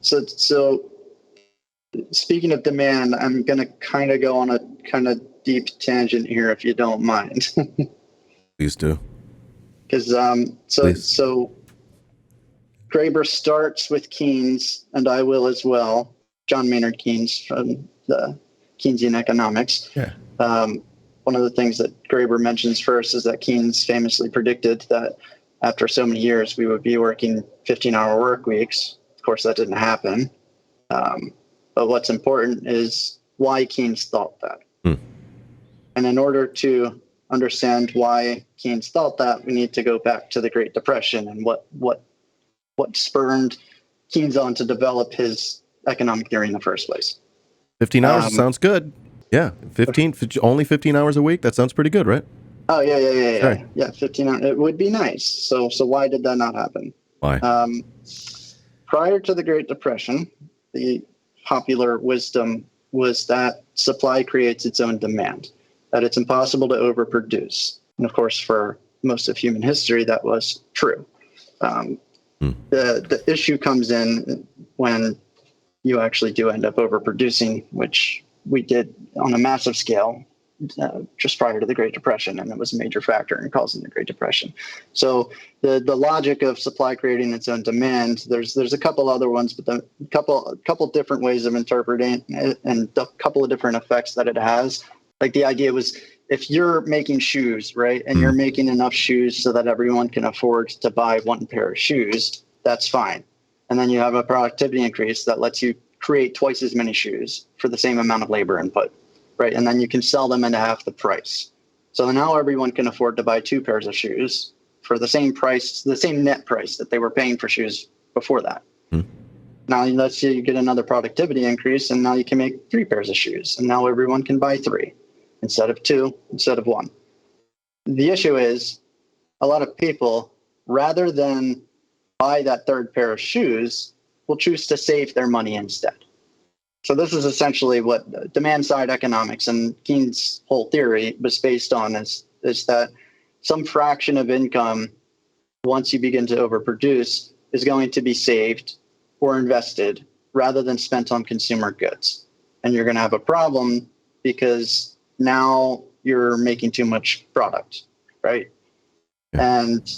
So speaking of demand, I'm going to kind of go on a kind of deep tangent here, if you don't mind. Please do. Because so Graber starts with Keynes, and I will as well. John Maynard Keynes from the Keynesian economics. Yeah. One of the things that Graber mentions first is that Keynes famously predicted that after so many years we would be working 15-hour work weeks. Of course, that didn't happen. But what's important is why Keynes thought that. And in order to understand why Keynes thought that, we need to go back to the Great Depression and what spurred Keynes on to develop his economic theory in the first place. 15 hours sounds good. Yeah, only 15 hours a week. That sounds pretty good, right? Oh yeah. Yeah, 15 hours. It would be nice. So why did that not happen? Why? Prior to the Great Depression, the popular wisdom was that supply creates its own demand, that it's impossible to overproduce. And of course, for most of human history, that was true. The issue comes in when you actually do end up overproducing, which we did on a massive scale just prior to the Great Depression, and it was a major factor in causing the Great Depression. So the logic of supply creating its own demand, there's a couple other ones, but a couple different ways of interpreting it and a couple of different effects that it has. Like the idea was, if you're making shoes, right, and you're making enough shoes so that everyone can afford to buy one pair of shoes, that's fine. And then you have a productivity increase that lets you create twice as many shoes for the same amount of labor input, right? And then you can sell them at half the price. So now everyone can afford to buy 2 pairs of shoes for the same price, the same net price that they were paying for shoes before that. Now let's say you get another productivity increase, and now you can make 3 pairs of shoes, and now everyone can buy 3 instead of 2, instead of 1. The issue is a lot of people, rather than buy that 3rd pair of shoes, will choose to save their money instead. So this is essentially what demand side economics and Keynes' whole theory was based on, is that some fraction of income, once you begin to overproduce, is going to be saved or invested rather than spent on consumer goods. And you're going to have a problem because now you're making too much product, right? And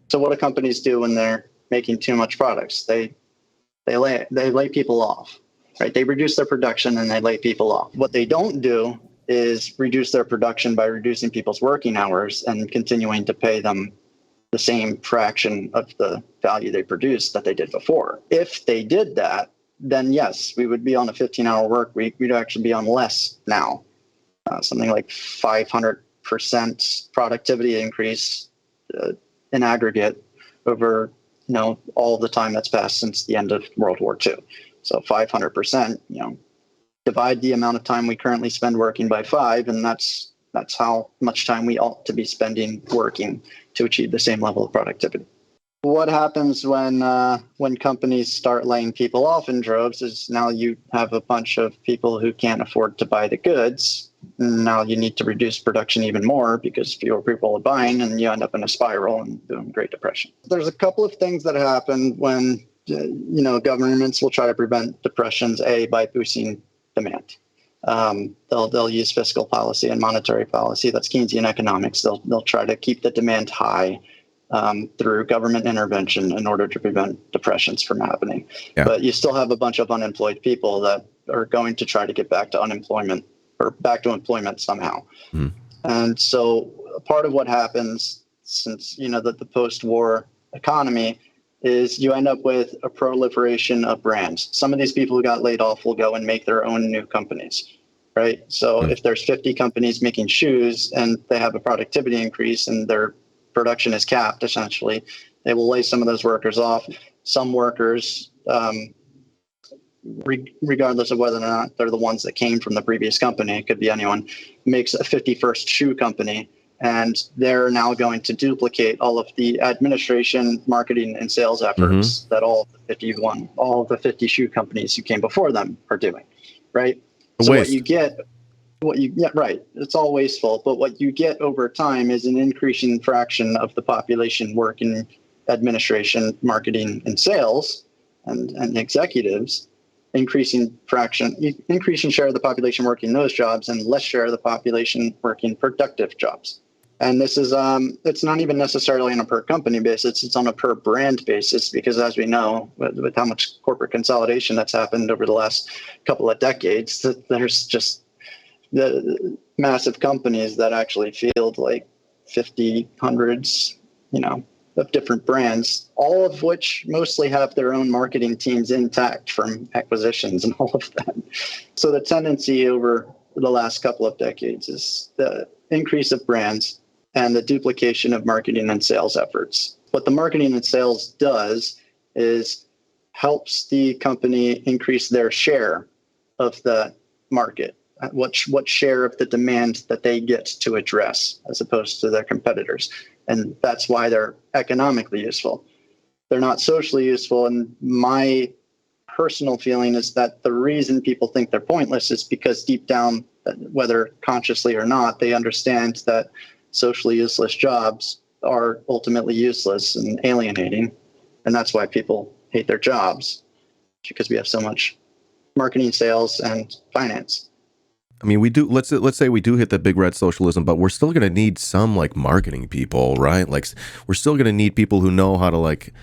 so what do companies do when they're making too much products? They lay people off, right? They reduce their production and they lay people off. What they don't do is reduce their production by reducing people's working hours and continuing to pay them the same fraction of the value they produced that they did before. If they did that, then yes, we would be on a 15-hour work week. We'd actually be on less now, something like 500% productivity increase in aggregate over all the time that's passed since the end of World War II. So 500%, divide the amount of time we currently spend working by 5, and that's how much time we ought to be spending working to achieve the same level of productivity. What happens when companies start laying people off in droves is now you have a bunch of people who can't afford to buy the goods. Now you need to reduce production even more because fewer people are buying, and you end up in a spiral and doing Great Depression. There's a couple of things that happen when governments will try to prevent depressions. By boosting demand. They'll use fiscal policy and monetary policy. That's Keynesian economics. They'll try to keep the demand high through government intervention in order to prevent depressions from happening. Yeah. But you still have a bunch of unemployed people that are going to try to get back to unemployment or back to employment somehow. And so part of what happens since, the post-war economy is you end up with a proliferation of brands. Some of these people who got laid off will go and make their own new companies, right? So if there's 50 companies making shoes and they have a productivity increase and their production is capped, essentially, they will lay some of those workers off. Some workers, regardless of whether or not they're the ones that came from the previous company, it could be anyone, makes a 51st shoe company. And they're now going to duplicate all of the administration, marketing, and sales efforts that all of the 50 shoe companies who came before them are doing, right? So what you get, right, it's all wasteful. But what you get over time is an increasing fraction of the population working administration, marketing, and sales. and executives, increasing share of the population working those jobs and less share of the population working productive jobs. And this is, it's not even necessarily on a per company basis, it's on a per brand basis, because as we know, with how much corporate consolidation that's happened over the last couple of decades, that there's just the massive companies that actually field like 50, hundreds, of different brands, all of which mostly have their own marketing teams intact from acquisitions and all of that. So the tendency over the last couple of decades is the increase of brands and the duplication of marketing and sales efforts. What the marketing and sales does is helps the company increase their share of the market, what share of the demand that they get to address as opposed to their competitors. And that's why they're economically useful. They're not socially useful. And my personal feeling is that the reason people think they're pointless is because deep down, whether consciously or not, they understand that socially useless jobs are ultimately useless and alienating. And that's why people hate their jobs, because we have so much marketing, sales, and finance. I mean, we do. Let's say we do hit that big red socialism, but we're still going to need some like marketing people, right? Like we're still going to need people who know how to like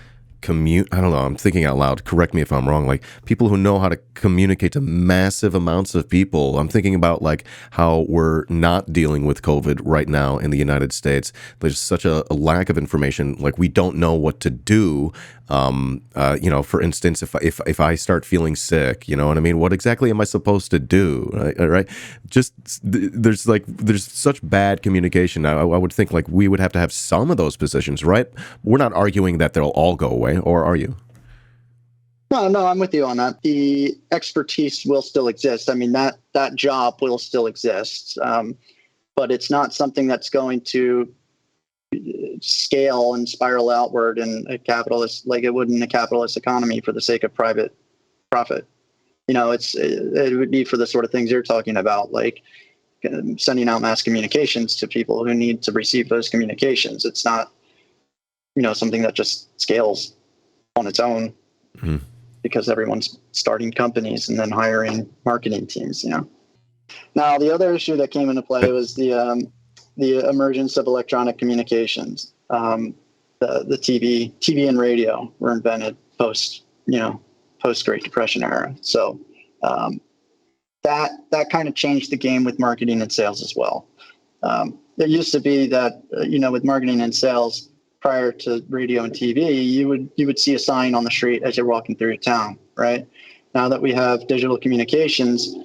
I don't know. I'm thinking out loud. Correct me if I'm wrong. Like people who know how to communicate to massive amounts of people. I'm thinking about like how we're not dealing with COVID right now in the United States. There's such a lack of information. Like we don't know what to do. For instance, if I start feeling sick, you know what I mean? What exactly am I supposed to do? Right? Just there's such bad communication. I would think like we would have to have some of those positions, right? We're not arguing that they'll all go away, or are you? No, I'm with you on that. The expertise will still exist. I mean, that job will still exist, but it's not something that's going to scale and spiral outward in a capitalist, like it would in a capitalist economy for the sake of private profit. It would be for the sort of things you're talking about, like sending out mass communications to people who need to receive those communications. It's not, something that just scales on its own because everyone's starting companies and then hiring marketing teams, Now, the other issue that came into play was the emergence of electronic communications. The TV and radio were invented post Great Depression era. So that kind of changed the game with marketing and sales as well. There used to be that, with marketing and sales prior to radio and TV, you would see a sign on the street as you're walking through town, right? Now that we have digital communications,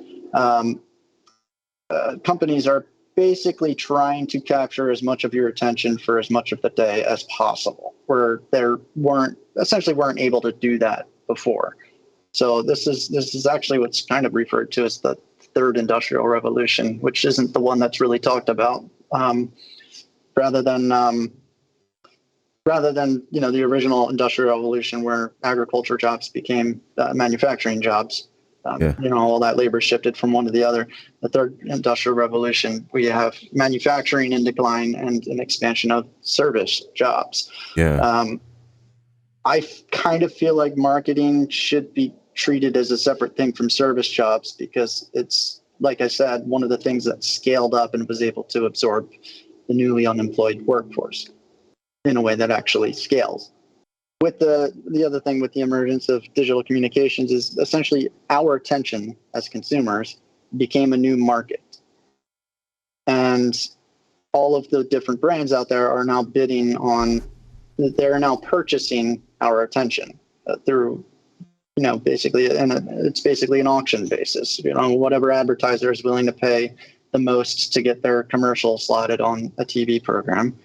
companies are basically trying to capture as much of your attention for as much of the day as possible, where they weren't able to do that before. So this is actually what's kind of referred to as the third industrial revolution, which isn't the one that's really talked about. Rather than the original industrial revolution where agriculture jobs became manufacturing jobs. All that labor shifted from one to the other. The third industrial revolution, we have manufacturing in decline and an expansion of service jobs. I kind of feel like marketing should be treated as a separate thing from service jobs because it's, like I said, one of the things that scaled up and was able to absorb the newly unemployed workforce in a way that actually scales. With the other thing with the emergence of digital communications is essentially our attention as consumers became a new market. And all of the different brands out there are now they're now purchasing our attention through, basically, and it's basically an auction basis. Whatever advertiser is willing to pay the most to get their commercial slotted on a TV program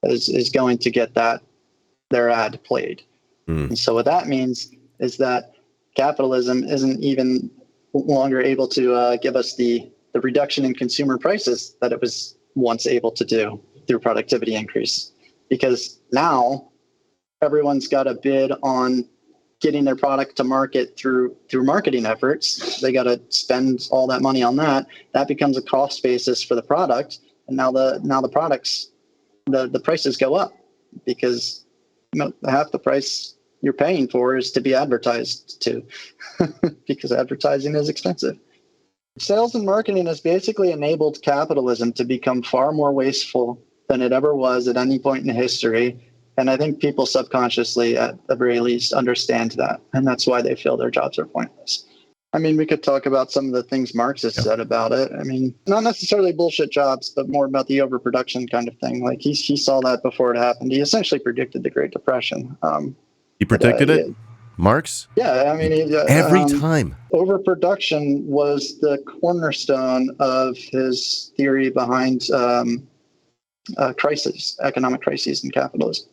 is going to get their ad played. And so what that means is that capitalism isn't even longer able to give us the reduction in consumer prices that it was once able to do through productivity increase. Because now everyone's got to bid on getting their product to market through marketing efforts. They got to spend all that money on that. That becomes a cost basis for the product. And now the products, the prices go up because half the price you're paying for is to be advertised to, because advertising is expensive. Sales and marketing has basically enabled capitalism to become far more wasteful than it ever was at any point in history. And I think people subconsciously, at the very least, understand that. And that's why they feel their jobs are pointless. I mean, we could talk about some of the things Marx has said about it. I mean, not necessarily bullshit jobs, but more about the overproduction kind of thing. Like he saw that before it happened. He essentially predicted the Great Depression. He predicted it? Marx? Yeah, I mean, every time. Overproduction was the cornerstone of his theory behind economic crises in capitalism.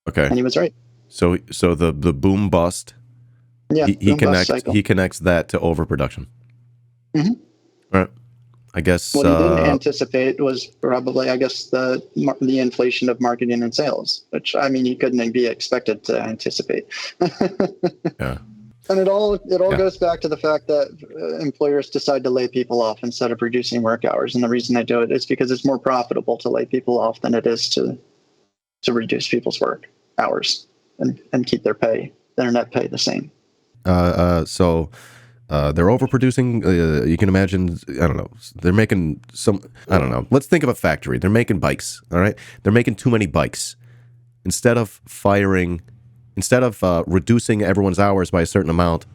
Okay. And he was right. So the boom bust. Yeah, he connects that to overproduction. Mm-hmm. All right. I guess what he didn't anticipate was probably, I guess, the inflation of marketing and sales, which I mean, he couldn't be expected to anticipate. Yeah. And it all goes back to the fact that employers decide to lay people off instead of reducing work hours, and the reason they do it is because it's more profitable to lay people off than it is to reduce people's work hours and keep their net pay the same. So they're overproducing. You can imagine, I don't know, they're making I don't know. Let's think of a factory. They're making bikes, all right? They're making too many bikes. Instead of reducing everyone's hours by a certain amount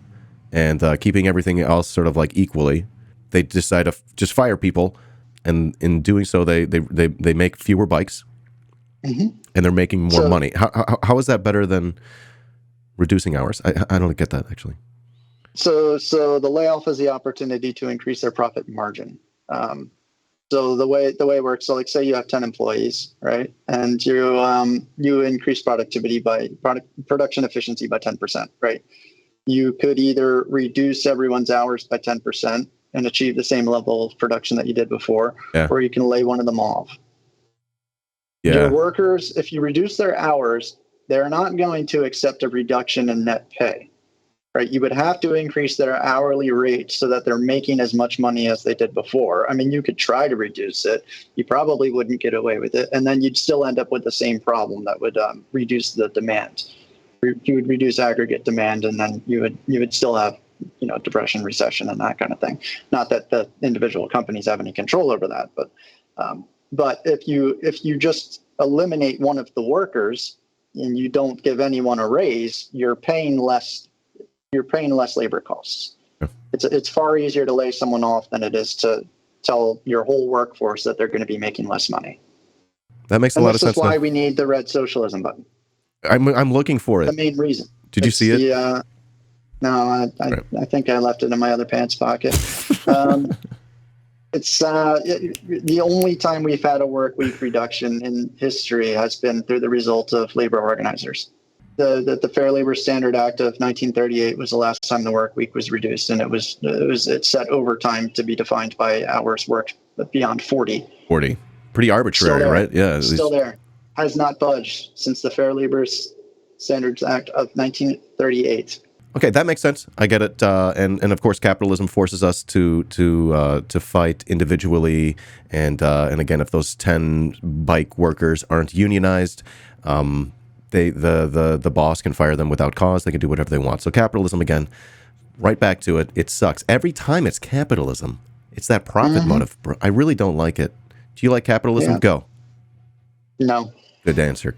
and keeping everything else sort of like equally, they decide to just fire people. And in doing so, they make fewer bikes, and they're making more money. How is that better than reducing hours? I don't get that, actually. So the layoff is the opportunity to increase their profit margin. So the way it works, so like say you have 10 employees, right? And you increase production efficiency by 10%, right? You could either reduce everyone's hours by 10% and achieve the same level of production that you did before, or you can lay one of them off. Yeah. Your workers, if you reduce their hours, they're not going to accept a reduction in net pay. Right, you would have to increase their hourly rate so that they're making as much money as they did before. I mean, you could try to reduce it. You probably wouldn't get away with it. And then you'd still end up with the same problem that would reduce the demand. You would reduce aggregate demand, and then you would still have, depression, recession, and that kind of thing. Not that the individual companies have any control over that, but if you just eliminate one of the workers and you don't give anyone a raise, you're paying less labor costs. Yeah. It's far easier to lay someone off than it is to tell your whole workforce that they're going to be making less money. That makes a lot of sense. This is why we need the red socialism button. I'm looking for it. The main reason. Did you see it? No, I think I left it in my other pants pocket. It's the only time we've had a work week reduction in history has been through the result of labor organizers. The Fair Labor Standard Act of 1938 was the last time the work week was reduced, and it set overtime to be defined by hours worked beyond 40. 40, pretty arbitrary, right? Yeah, still there. Has not budged since the Fair Labor Standards Act of 1938. Okay, that makes sense. I get it, and of course, capitalism forces us to fight individually, and again, if those 10 bike workers aren't unionized, the boss can fire them without cause. They can do whatever they want. So capitalism, again, right back to it. It sucks. Every time it's capitalism, it's that profit motive. I really don't like it. Do you like capitalism? Yeah. Go. No. Good answer.